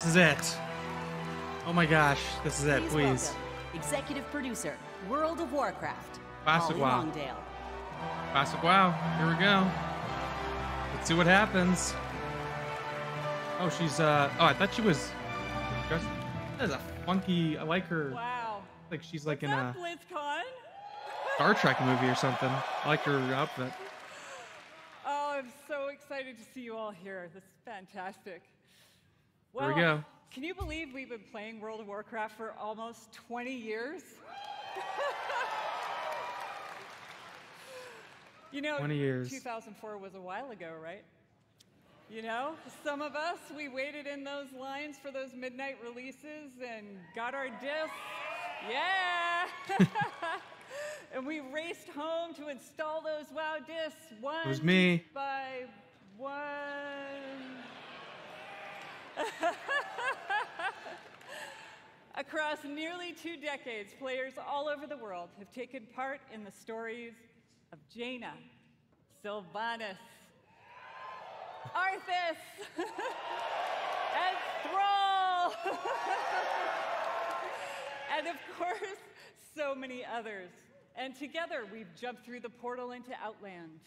This is it. Oh my gosh, this is it, please. Welcome, executive producer, World of Warcraft, Classic Holly WoW. Longdale. Classic WoW. Here we go. Let's see what happens. Oh, she's oh, I thought she was. That is a funky. I like her. Wow. Like she's like What's in up, a BlizzCon? Star Trek movie or something. I like her outfit. Oh, I'm so excited to see you all here. This is fantastic. Here we go. Can you believe we've been playing World of Warcraft for almost 20 years? You know, 20 years. 2004 was a while ago, right? You know, some of us, we waited in those lines for those midnight releases and got our discs. Yeah! And we raced home to install those WoW discs one It was me. by one. Across nearly 2 decades, players all over the world have taken part in the stories of Jaina, Sylvanas, Arthas, and Thrall, and of course, so many others. And together, we've jumped through the portal into Outland.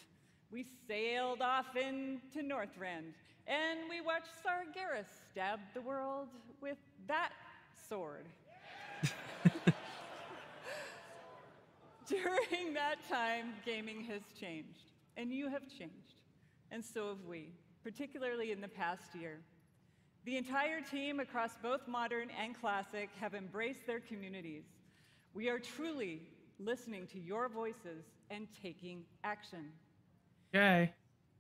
We sailed off into Northrend, and we watched Sargeras stab the world with that sword. During that time, gaming has changed, and you have changed, and so have we, particularly in the past year. The entire team across both Modern and Classic have embraced their communities. We are truly listening to your voices and taking action. Okay.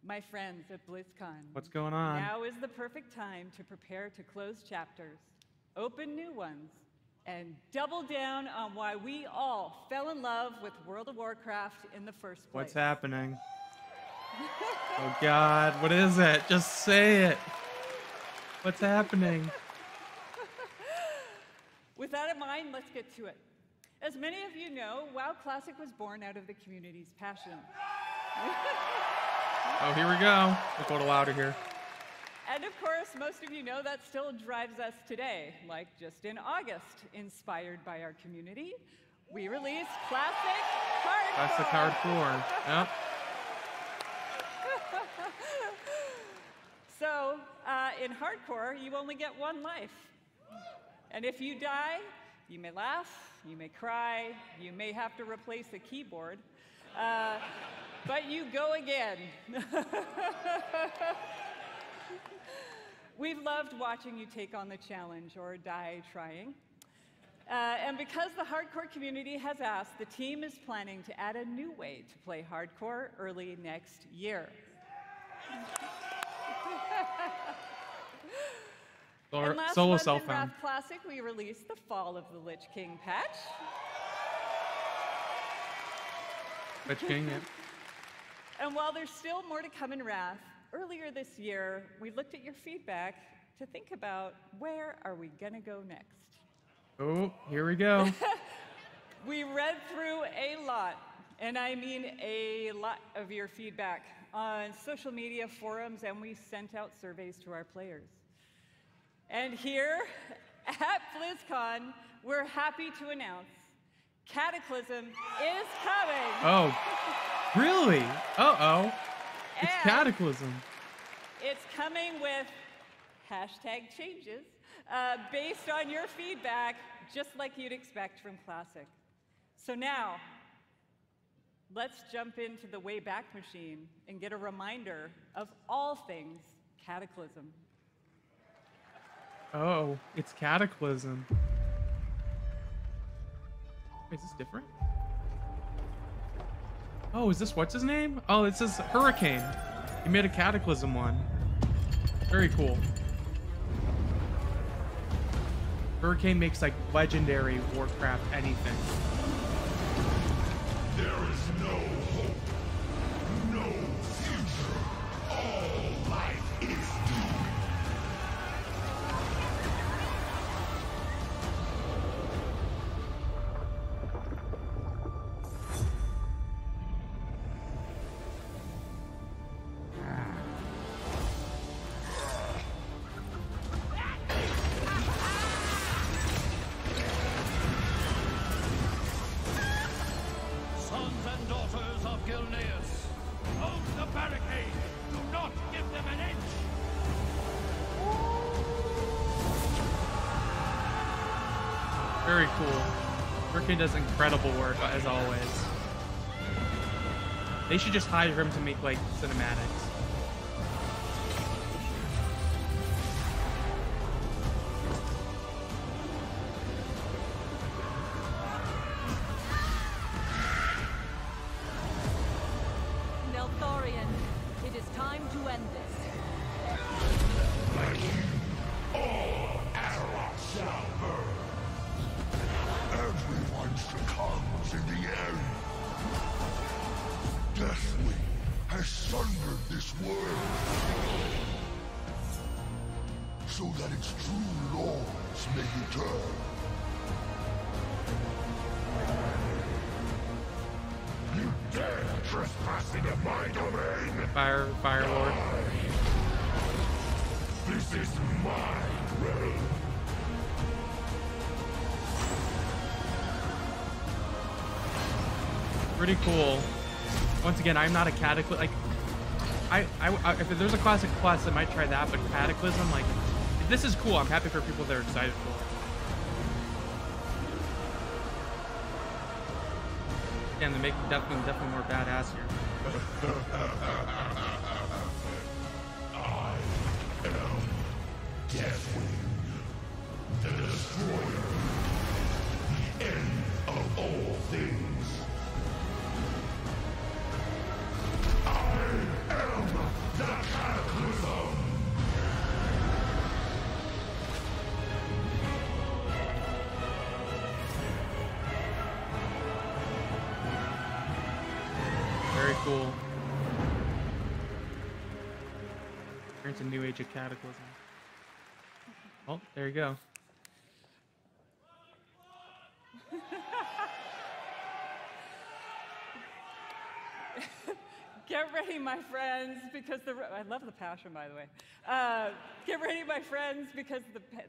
My friends at BlizzCon, What's going on? now is the perfect time to prepare to close chapters, open new ones, and double down on why we all fell in love with World of Warcraft in the first place. What's happening? Oh God, what is it? Just say it. What's happening? With that in mind, let's get to it. As many of you know, WoW Classic was born out of the community's passion. Oh, here we go. Look a little louder here. And of course, most of you know that still drives us today. Like just in August, inspired by our community, we released Classic Hardcore. Classic Hardcore. Yep. So, in Hardcore, you only get one life. And if you die, you may laugh, you may cry, you may have to replace a keyboard, but you go again. We've loved watching you take on the challenge or die trying. And because the hardcore community has asked, the team is planning to add a new way to play hardcore early next year. And last Solo month cell in phone. Wrath Classic, we released the Fall of the Lich King patch. Lich King, yeah. And while there's still more to come in Wrath, earlier this year, we looked at your feedback to think about where are we gonna go next. Oh, here we go. We read through a lot, and I mean a lot of your feedback on social media forums, and we sent out surveys to our players. And here at BlizzCon, we're happy to announce Cataclysm is coming. Oh, really? Uh-oh. It's And Cataclysm. it's coming with hashtag changes based on your feedback, just like you'd expect from Classic. So now, let's jump into the Wayback Machine and get a reminder of all things Cataclysm. Oh, it's Cataclysm. Wait, is this different? Oh, is this what's his name? Oh, it says Hurricane. He made a Cataclysm one. Very cool. Hurricane makes like legendary Warcraft anything. There is no hope, no future. All life is doomed. Very cool. Hurricane does incredible work, as always. They should just hire him to make, like, cinematics. Neltharion, it is time to end this. Like you, all Azeroth shall burn. Everyone succumbs in the end. Deathwing has sundered this world so that its true lords may return. You dare trespass into my domain? Fire Lord. This is my realm. Pretty cool. Once again, I'm not a Cataclysm. Like, if there's a Classic Plus, I might try that. But Cataclysm, like, this is cool. I'm happy for people that are excited for it. Again, they make definitely more badass here. I am Deathwing, the Destroyer, the end of all things. I am the Cataclysm. Very cool. Turns a new age of Cataclysm. Oh, there you go. Get ready, my friends, because I love the passion, by the way. Get ready, my friends, because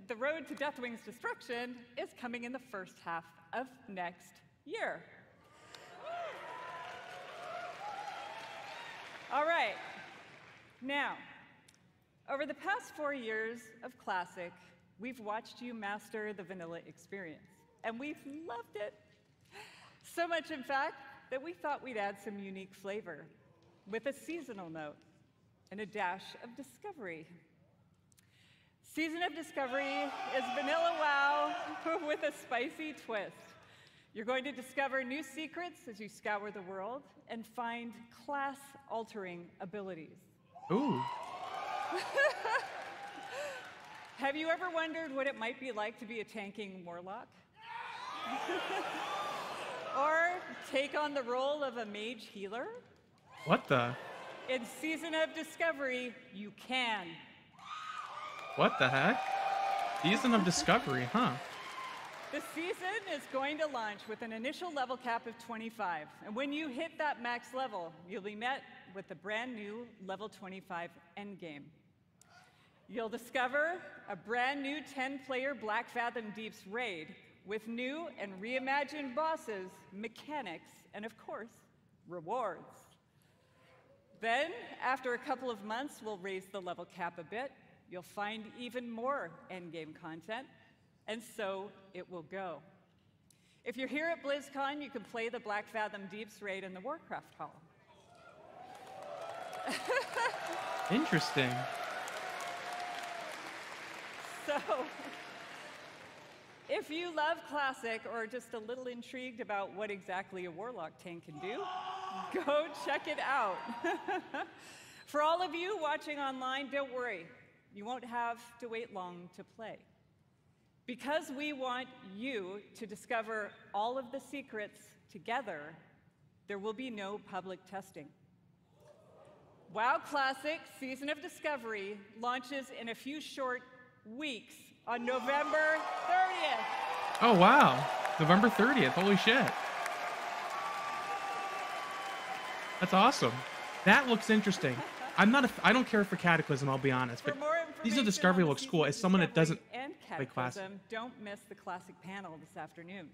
the road to Deathwing's destruction is coming in the first half of next year. All right. Now, over the past 4 years of Classic, we've watched you master the vanilla experience, and we've loved it. So much, in fact, that we thought we'd add some unique flavor with a seasonal note and a dash of discovery. Season of Discovery is vanilla WoW with a spicy twist. You're going to discover new secrets as you scour the world and find class-altering abilities. Ooh. Have you ever wondered what it might be like to be a tanking warlock? Or take on the role of a mage healer? What the? In Season of Discovery, you can. What the heck? Season of Discovery, huh? The season is going to launch with an initial level cap of 25. And when you hit that max level, you'll be met with the brand new level 25 endgame. You'll discover a brand new 10-player Black Fathom Deeps raid with new and reimagined bosses, mechanics, and of course, rewards. Then, after a couple of months, we'll raise the level cap a bit. You'll find even more endgame content, and so it will go. If you're here at BlizzCon, you can play the Black Fathom Deeps raid in the Warcraft Hall. Interesting. So, if you love Classic or just a little intrigued about what exactly a Warlock tank can do, go check it out. For all of you watching online, don't worry. You won't have to wait long to play. Because we want you to discover all of the secrets together, there will be no public testing. WoW Classic Season of Discovery launches in a few short weeks on November 30th. Oh, wow. November 30th. Holy shit. That's awesome. That looks interesting. I don't care for Cataclysm, I'll be honest, but Season of Discovery looks cool. As someone that doesn't play Classic. Don't miss the Classic panel this afternoon.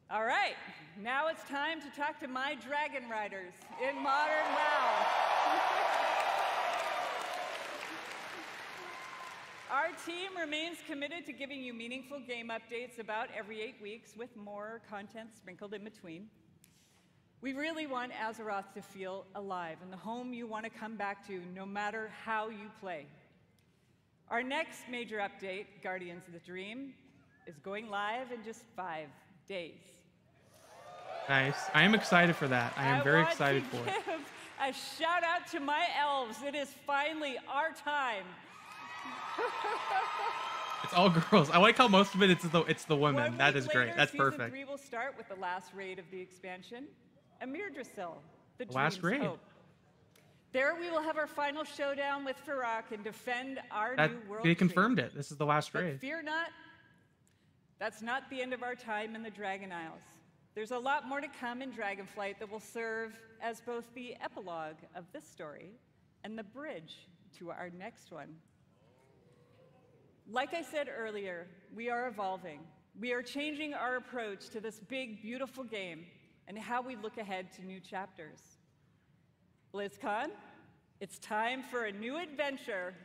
All right, now it's time to talk to my Dragon Riders in Modern WoW. Our team remains committed to giving you meaningful game updates about every 8 weeks with more content sprinkled in between. We really want Azeroth to feel alive and the home you want to come back to no matter how you play. Our next major update, Guardians of the Dream, is going live in just 5 days. Nice. I am excited for that. I am very excited for it. Give a shout out to my elves. It is finally our time. It's all girls. I like how most of it it's the women. 1 That week is great. later, That's Season perfect. 3 will start with the last raid of the expansion, Amirdrasil, the Last Dream's raid. Hope. There we will have our final showdown with Farak and defend our new world. They tree. confirmed it. This is the last But raid. fear not, that's not the end of our time in the Dragon Isles. There's a lot more to come in Dragonflight that will serve as both the epilogue of this story and the bridge to our next one. Like I said earlier, we are evolving. We are changing our approach to this big, beautiful game and how we look ahead to new chapters. BlizzCon, it's time for a new adventure.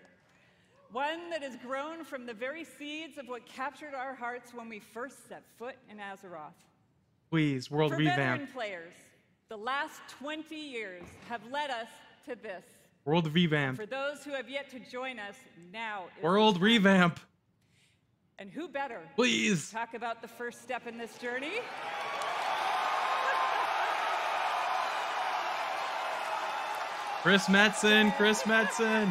One that has grown from the very seeds of what captured our hearts when we first set foot in Azeroth. Please, world For revamp. veteran players, the last 20 years have led us to this. World revamp. For those who have yet to join us, now is World the time. revamp. And who better Please. to talk about the first step in this journey? Chris Metzen. Chris Metzen.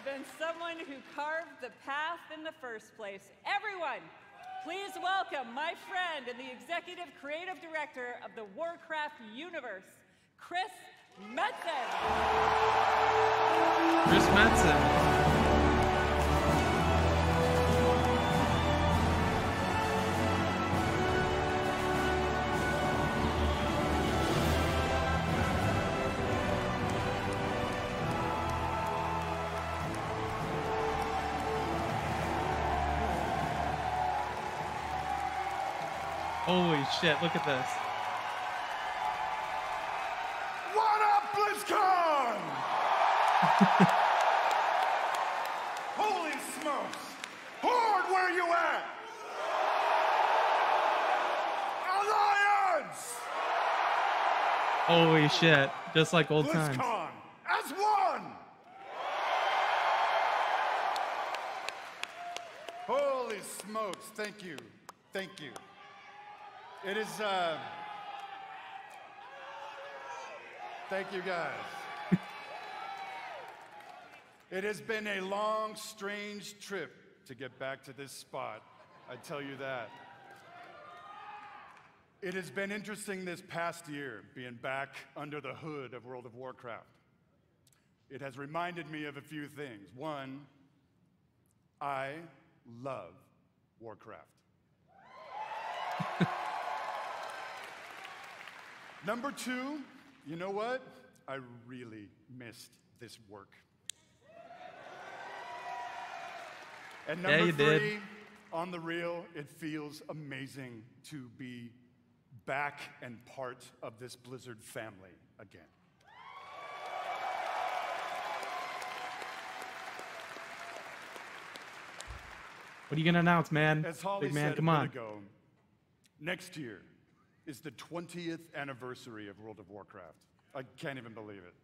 Than someone who carved the path in the first place. Everyone, please welcome my friend and the executive creative director of the Warcraft universe, Chris Metzen. Chris Metzen. Holy shit, look at this. What up, BlizzCon? Holy smokes! Horde, where you at? Alliance! Holy shit, just like old times. BlizzCon as one! Holy smokes, thank you. Thank you. It is, thank you guys. It has been a long, strange trip to get back to this spot, I tell you that. It has been interesting this past year, being back under the hood of World of Warcraft. It has reminded me of a few things. One, I love Warcraft. Number two, you know what? I really missed this work. And number you three, did. on the real, it feels amazing to be back and part of this Blizzard family again. What are you gonna announce, man? As Holly Big man, said come a on. bit ago, next year is the 20th anniversary of World of Warcraft. I can't even believe it.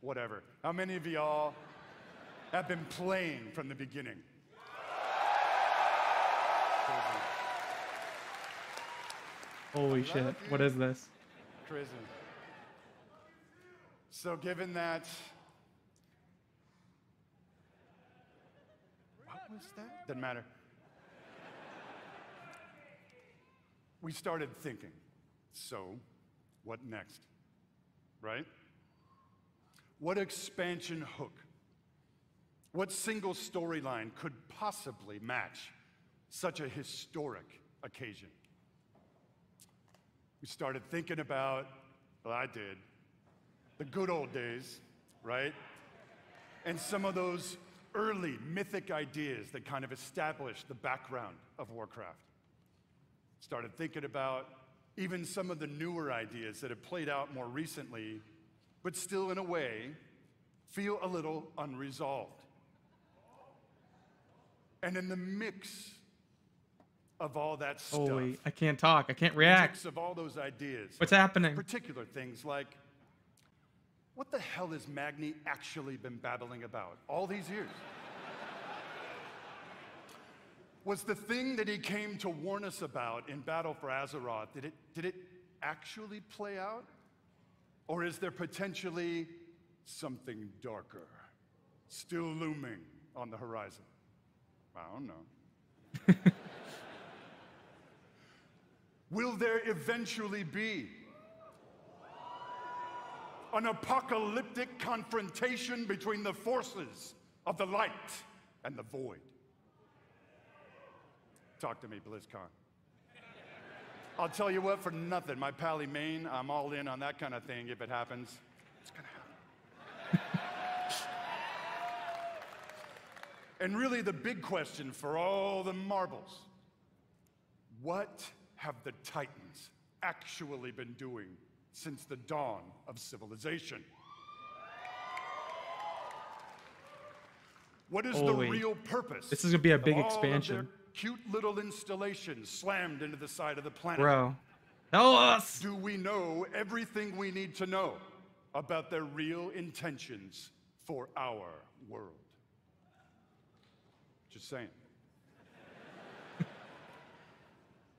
Whatever. How many of y'all have been playing from the beginning? Holy shit, what is this? Crazy. So given that, what was that? Doesn't matter. We started thinking, so what next, right? What expansion hook, what single storyline could possibly match such a historic occasion? We started thinking about, well, I did, the good old days, right? And some of those early mythic ideas that kind of established the background of Warcraft. Started thinking about even some of the newer ideas that have played out more recently, but still in a way feel a little unresolved. And in the mix of all that stuff, Holy, I can't talk. I can't react. mix of all those ideas, What's happening? particular things like, what the hell has Magni actually been babbling about all these years? Was the thing that he came to warn us about in Battle for Azeroth, did it actually play out? Or is there potentially something darker still looming on the horizon? I don't know. Will there eventually be an apocalyptic confrontation between the forces of the light and the void? Talk to me, BlizzCon. I'll tell you what, for nothing, my pally Maine, I'm all in on that kind of thing if it happens. It's gonna happen. And really the big question for all the marbles, what have the Titans actually been doing since the dawn of civilization? What is the real purpose? This is gonna be a big of all expansion. of their cute little installations slammed into the side of the planet? Bro, tell us! Do we know everything we need to know about their real intentions for our world? Just saying.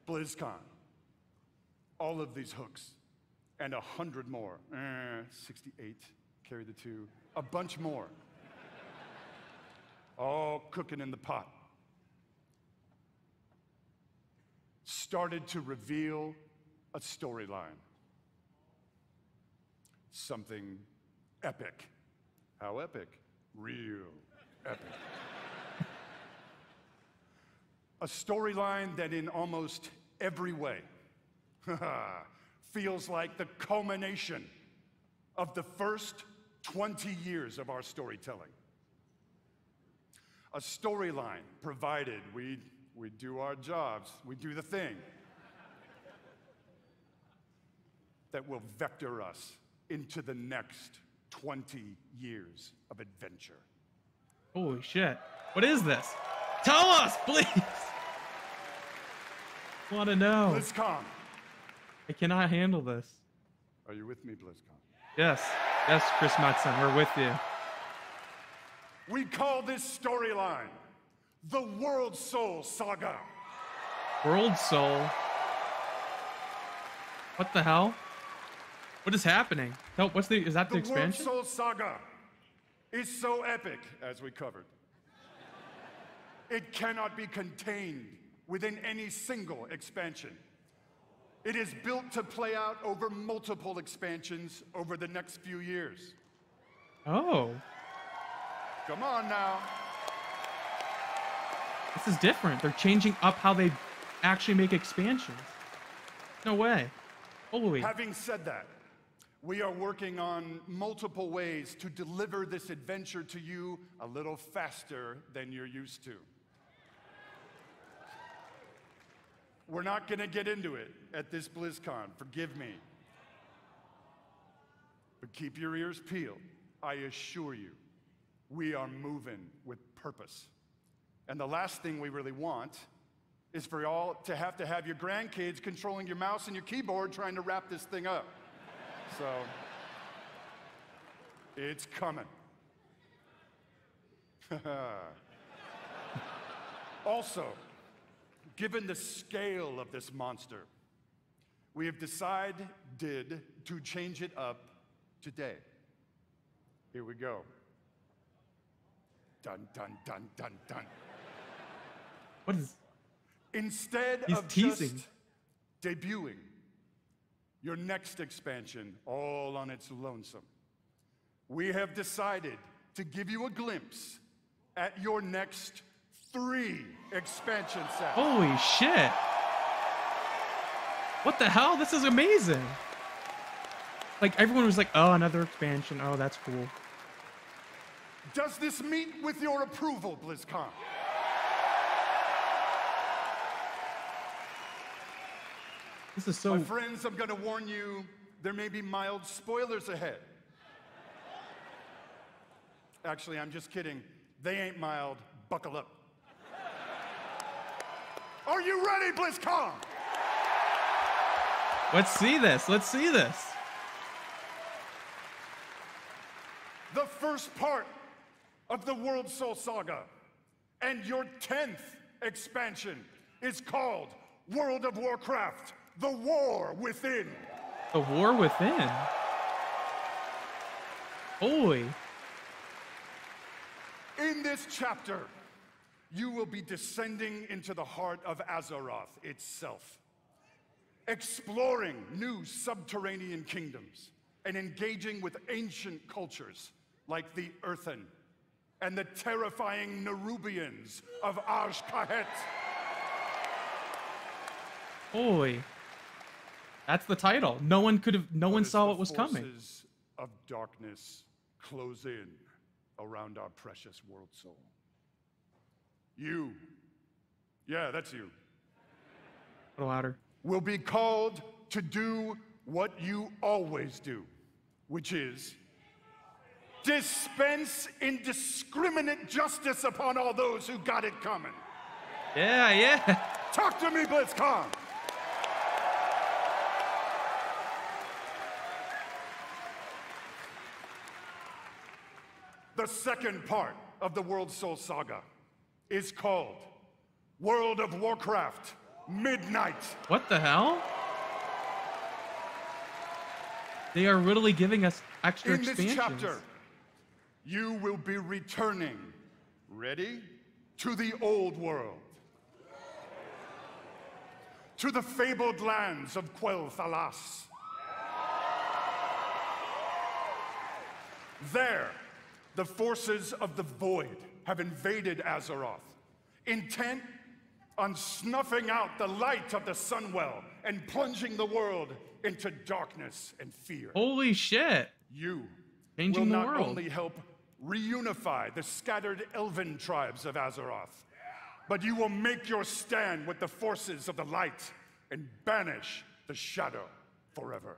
BlizzCon. All of these hooks and 100 more. 68, carry the 2. A bunch more. All cooking in the pot. Started to reveal a storyline. Something epic. How epic? Real epic. A storyline that in almost every way feels like the culmination of the first 20 years of our storytelling. A storyline provided we do our jobs, we do the thing that will vector us into the next 20 years of adventure. Holy shit. What is this? Tell us, please! I want to know. BlizzCon. I cannot handle this. Are you with me, BlizzCon? Yes. Yes, Chris Metzen, we're with you. We call this storyline the World Soul Saga. World Soul? What the hell? What is happening? No, is that the expansion? The World Soul Saga is so epic, as we covered. It cannot be contained within any single expansion. It is built to play out over multiple expansions over the next few years. Oh. Come on now. This is different. They're changing up how they actually make expansions. No way. Holy. Having said that, we are working on multiple ways to deliver this adventure to you a little faster than you're used to. We're not going to get into it at this BlizzCon, forgive me. But keep your ears peeled. I assure you, we are moving with purpose. And the last thing we really want is for y'all to have your grandkids controlling your mouse and your keyboard trying to wrap this thing up. So, it's coming. Also, given the scale of this monster, we have decided to change it up today. Here we go. Dun, dun, dun, dun, dun. What is... Instead He's of teasing. just debuting your next expansion all on its lonesome, we have decided to give you a glimpse at your next 3 expansion sets. Holy shit. What the hell? This is amazing. Like, everyone was like, oh, another expansion. Oh, that's cool. Does this meet with your approval, BlizzCon? This is so... My friends, I'm going to warn you, there may be mild spoilers ahead. Actually, I'm just kidding. They ain't mild. Buckle up. Are you ready, BlizzCon? Let's see this. Let's see this. The first part of the World Soul Saga and your 10th expansion is called World of Warcraft, The War Within. The War Within? Holy. In this chapter, you will be descending into the heart of Azeroth itself, exploring new subterranean kingdoms and engaging with ancient cultures like the Earthen and the terrifying Nerubians of Azj-Kahet. Holy. That's the title. No one saw what was coming. Forces of darkness close in around our precious world soul. You, yeah, that's you, A little louder. will be called to do what you always do, which is dispense indiscriminate justice upon all those who got it coming. Yeah, yeah. Talk to me, BlizzCon. The second part of the World Soul Saga is called World of Warcraft Midnight. What the hell? They are really giving us extra In this expansions. chapter, you will be returning, ready, to the old world, to the fabled lands of Quel'Thalas. There, the forces of the Void have invaded Azeroth, intent on snuffing out the light of the Sunwell and plunging the world into darkness and fear. Holy shit. You Changing will the not world. only help reunify the scattered elven tribes of Azeroth, but you will make your stand with the forces of the light and banish the shadow forever.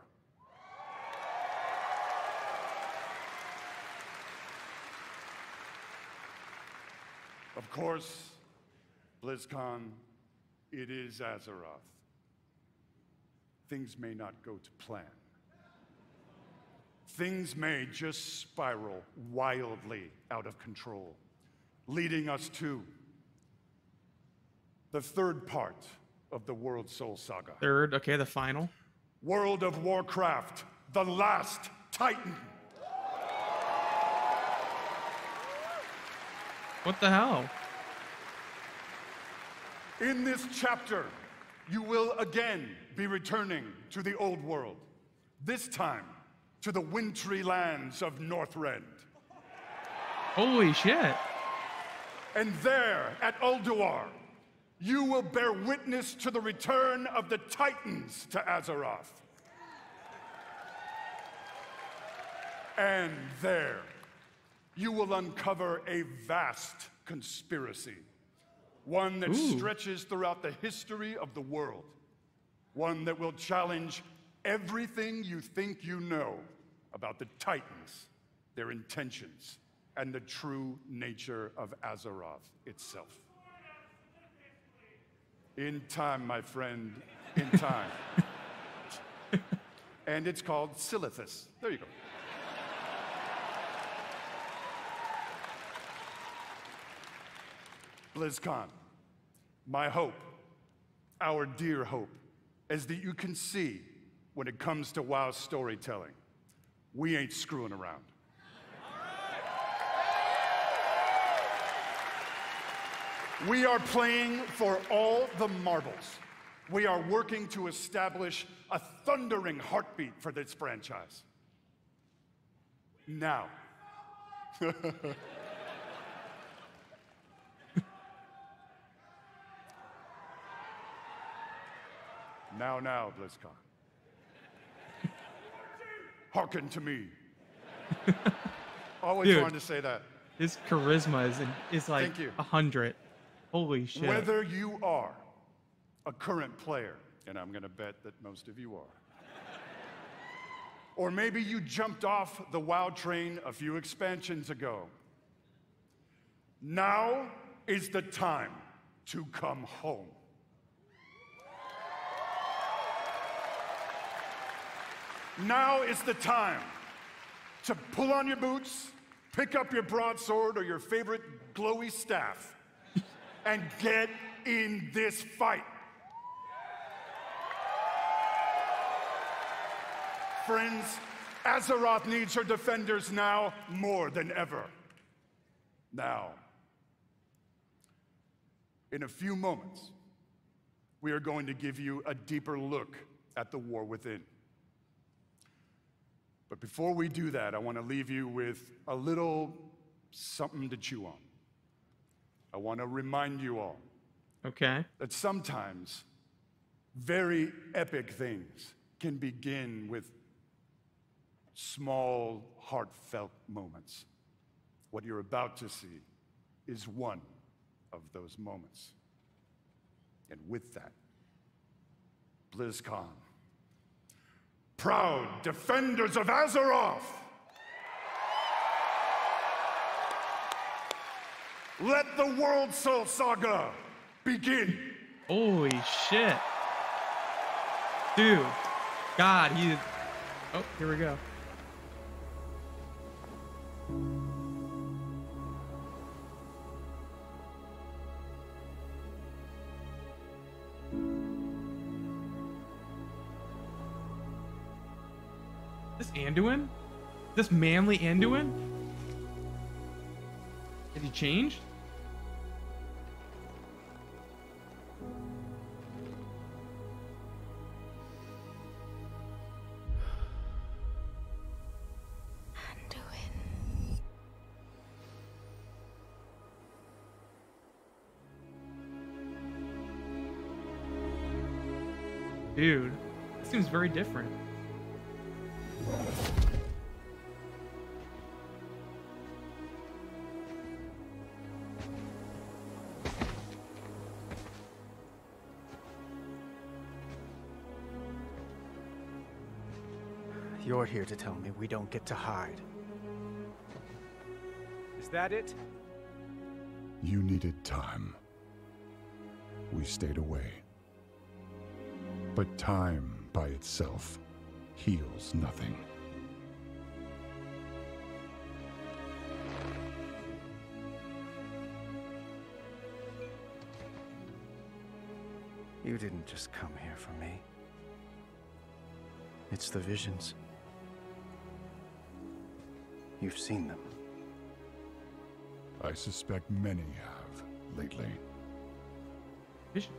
Of course, BlizzCon, it is Azeroth. Things may not go to plan. Things may just spiral wildly out of control, leading us to the third part of the World Soul Saga. Third, okay, the final. World of Warcraft, the Last Titan. What the hell? In this chapter, you will again be returning to the old world, this time to the wintry lands of Northrend. Holy shit. And there, at Ulduar, you will bear witness to the return of the Titans to Azeroth. And there, you will uncover a vast conspiracy, one that stretches throughout the history of the world, one that will challenge everything you think you know about the Titans, their intentions, and the true nature of Azeroth itself. In time, my friend, in time. And it's called Silithus. There you go. BlizzCon, my hope, our dear hope, is that you can see when it comes to WoW storytelling, we ain't screwing around. We are playing for all the marbles. We are working to establish a thundering heartbeat for this franchise. Now. Now, BlizzCon. Hearken to me. Always Dude. wanted to say that. His charisma is like Thank you. 100. Holy shit. Whether you are a current player, and I'm going to bet that most of you are, or maybe you jumped off the WoW train a few expansions ago, Now is the time to come home. Now is the time to pull on your boots, pick up your broadsword or your favorite glowy staff, and get in this fight. Friends, Azeroth needs her defenders now more than ever. Now, in a few moments, we are going to give you a deeper look at the war within. But before we do that, I want to leave you with a little something to chew on. I want to remind you all that sometimes very epic things can begin with small, heartfelt moments. What you're about to see is one of those moments. And with that, BlizzCon, proud defenders of Azeroth, let the World Soul Saga begin. Holy shit. Dude. God, he... Oh, here we go. This Anduin? This manly Anduin? Did he change? Dude, it seems very different. You're here to tell me we don't get to hide. Is that it? You needed time. We stayed away. But time by itself heals nothing. You didn't just come here for me. It's the visions. You've seen them. I suspect many have lately. Visions.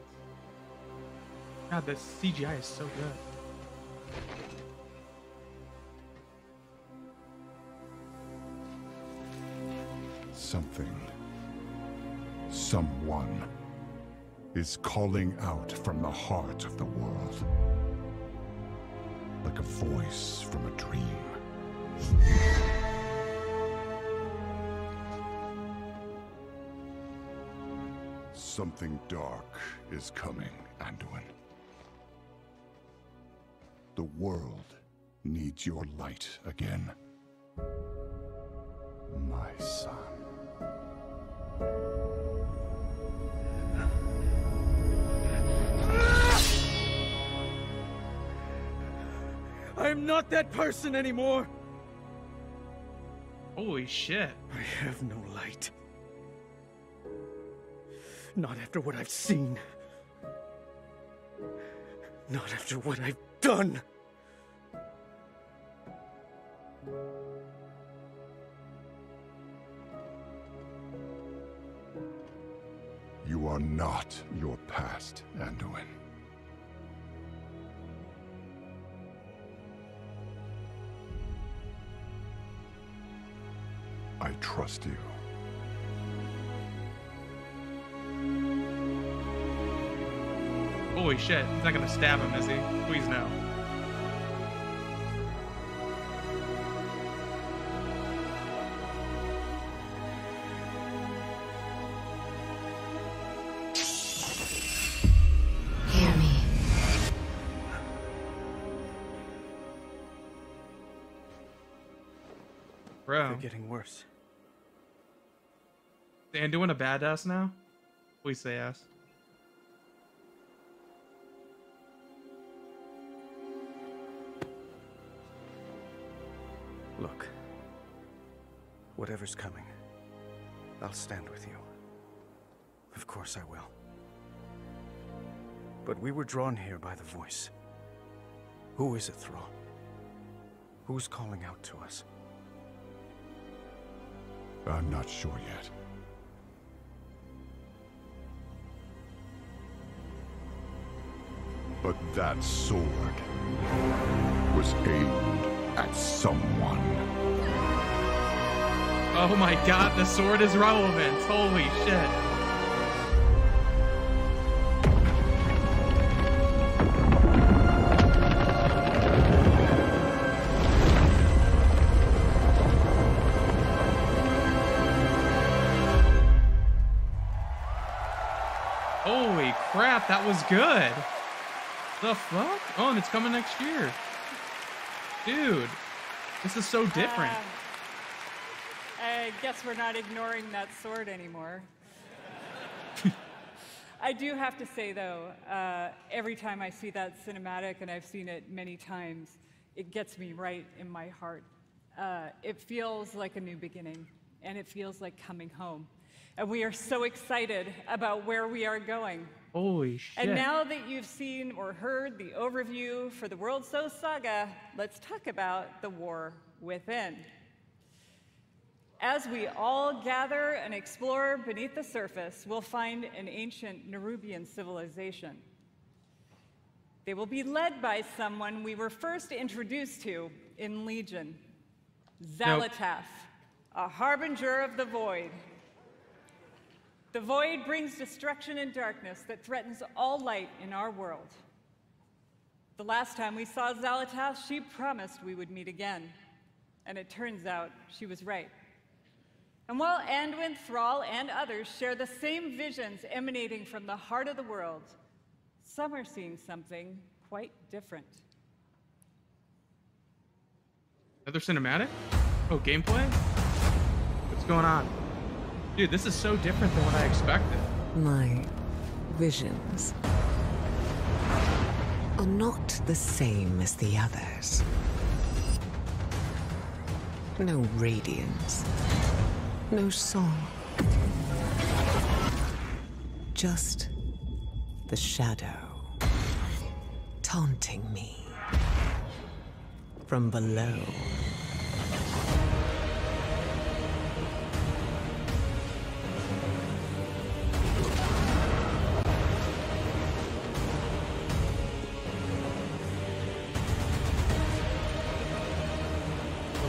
God, the CGI is so good. Something, someone, is calling out from the heart of the world. Like a voice from a dream. Something dark is coming, Anduin. The world needs your light again. My son. I am not that person anymore! Holy shit. I have no light. Not after what I've seen. Not after what I've done. You are not your past, Anduin. I trust you. Holy shit. He's not gonna stab him, is he? Please no. Hear me. Bro. They're getting worse. Dan doing a badass now? Please say yes. Look, whatever's coming, I'll stand with you. Of course I will. But we were drawn here by the voice. Who is it, Thrall? Who's calling out to us? I'm not sure yet. But that sword was aimed at someone. Oh my god, the sword is relevant. Holy shit. Holy crap, that was good. The fuck? Oh, and it's coming next year. Dude, this is so different. I guess we're not ignoring that sword anymore. I do have to say, though, every time I see that cinematic, and I've seen it many times, it gets me right in my heart. It feels like a new beginning, and it feels like coming home. And we are so excited about where we are going. Holy shit. And now that you've seen or heard the overview for the World So Saga, let's talk about the war within. As we all gather and explore beneath the surface, we'll find an ancient Nerubian civilization. They will be led by someone we were first introduced to in Legion, Xal'atath, a harbinger of the void. The void brings destruction and darkness that threatens all light in our world. The last time we saw Xal'atath, she promised we would meet again. And it turns out she was right. And while Anduin, Thrall, and others share the same visions emanating from the heart of the world, some are seeing something quite different. Another cinematic? Oh, gameplay? What's going on? Dude, this is so different than what I expected. My visions are not the same as the others. No radiance, no song. Just the shadow taunting me from below.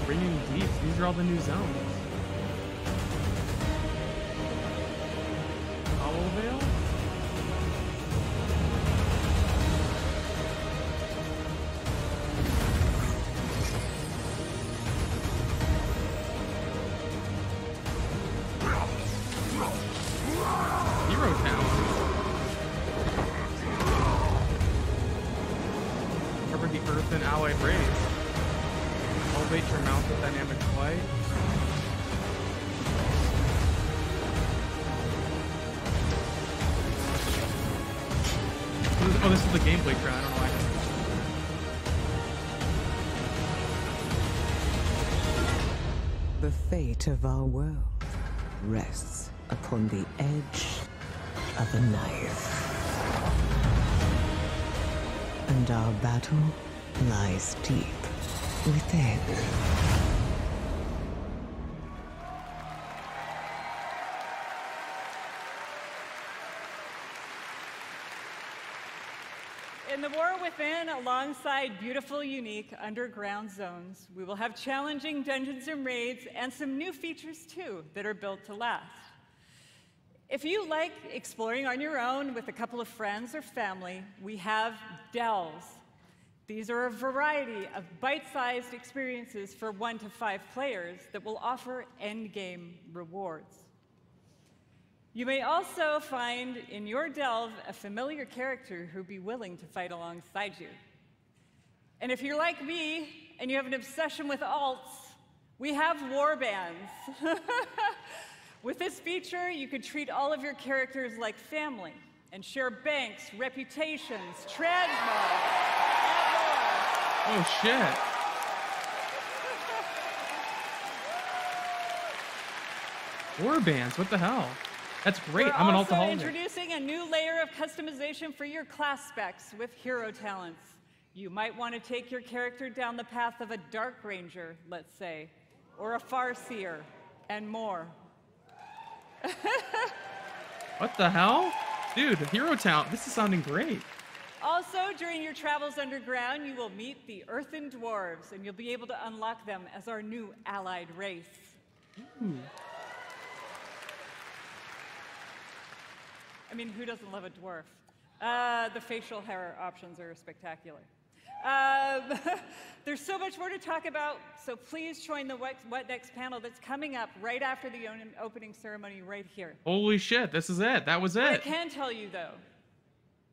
Bringing deep. These are all the new zones. Hollowvale? Hero Town. Cover the Earth and allied rays. Elevate your mount with dynamic flight. Oh, this is the gameplay trailer. I don't know why. The fate of our world rests upon the edge of a knife. And our battle lies deep within. In the war within, alongside beautiful, unique underground zones, we will have challenging dungeons and raids and some new features too that are built to last. If you like exploring on your own with a couple of friends or family, we have delves. These are a variety of bite-sized experiences for 1 to 5 players that will offer endgame rewards. You may also find in your delve a familiar character who'd be willing to fight alongside you. And if you're like me and you have an obsession with alts, we have warbands. With this feature, you could treat all of your characters like family and share banks, reputations, transmog, and more. Oh, shit. Warbands, what the hell? That's great. I'm an We're also alcoholic. introducing a new layer of customization for your class specs with hero talents. You might want to take your character down the path of a Dark Ranger, let's say, or a Farseer, and more. What the hell? Dude, hero talent. This is sounding great. Also, during your travels underground, you will meet the Earthen Dwarves, and you'll be able to unlock them as our new allied race. Ooh. I mean, who doesn't love a dwarf? The facial hair options are spectacular. There's so much more to talk about, so please join the What Next panel that's coming up right after the opening ceremony right here. Holy shit, this is it. That was What I it. can tell you, though,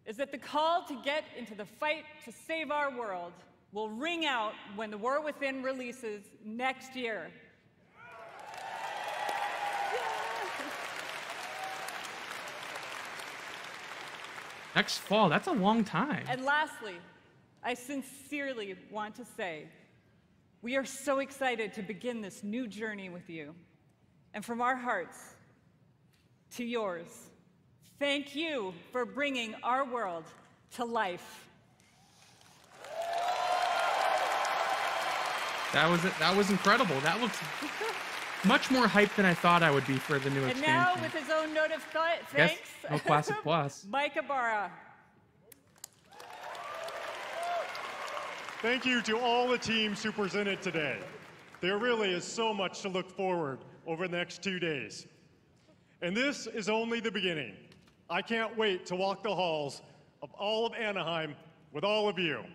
is that the call to get into the fight to save our world will ring out when The War Within releases next year. Next fall. That's a long time. And lastly, I sincerely want to say, we are so excited to begin this new journey with you. And from our hearts to yours, thank you for bringing our world to life. That was it. That was incredible. That looks much more hype than I thought I would be for the new And expansion. now, with his own note of thanks, no Classic Plus. Mike Ibarra. Thank you to all the teams who presented today. There really is so much to look forward over the next 2 days. And this is only the beginning. I can't wait to walk the halls of all of Anaheim with all of you.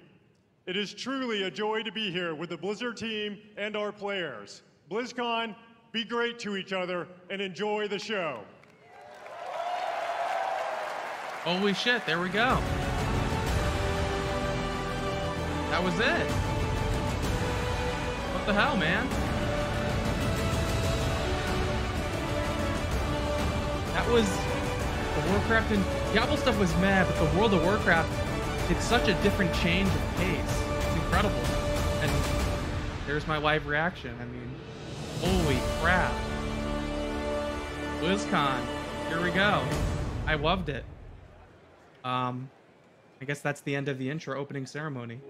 It is truly a joy to be here with the Blizzard team and our players. BlizzCon, be great to each other and enjoy the show. Holy shit, there we go. That was it. What the hell, man? That was the Warcraft and Diablo stuff was mad, but the World of Warcraft did such a different change of pace. It's incredible. And there's my live reaction. I mean, holy crap. BlizzCon. Here we go. I loved it. I guess that's the end of the intro opening ceremony.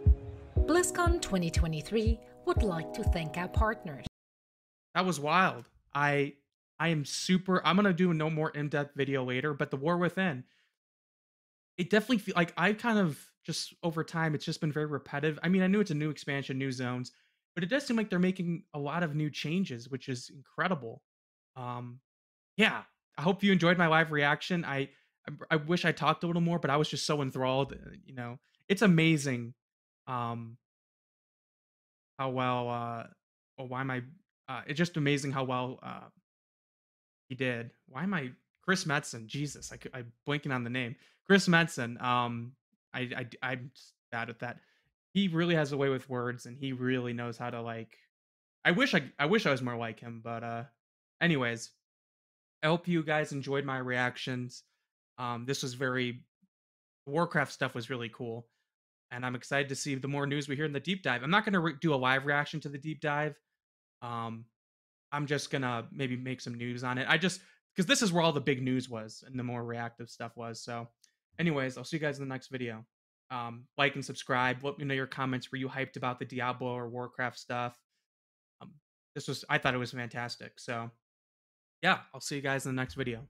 BlizzCon 2023 would like to thank our partners. That was wild. I'm gonna do a no more in-depth video later, but the War Within, it definitely feel like I kind of just over time, it's just been very repetitive. I mean, I knew it's a new expansion, new zones, but it does seem like they're making a lot of new changes, which is incredible. Yeah, I hope you enjoyed my live reaction. I wish I talked a little more, but I was just so enthralled. You know, it's amazing how well it's just amazing how well he did. Why am I Chris Metzen? Jesus, I'm blanking on the name. Chris Metzen. I'm just bad at that. He really has a way with words, and he really knows how to like. I wish I was more like him, but anyways, I hope you guys enjoyed my reactions. This was the Warcraft stuff was really cool, and I'm excited to see the more news we hear in the deep dive. I'm not going to do a live reaction to the deep dive. I'm just gonna maybe make some news on it. Because this is where all the big news was and the more reactive stuff was. So anyways, I'll see you guys in the next video. Like and subscribe. Let me know your comments. Were you hyped about the Diablo or Warcraft stuff? I thought it was fantastic. So yeah, I'll see you guys in the next video.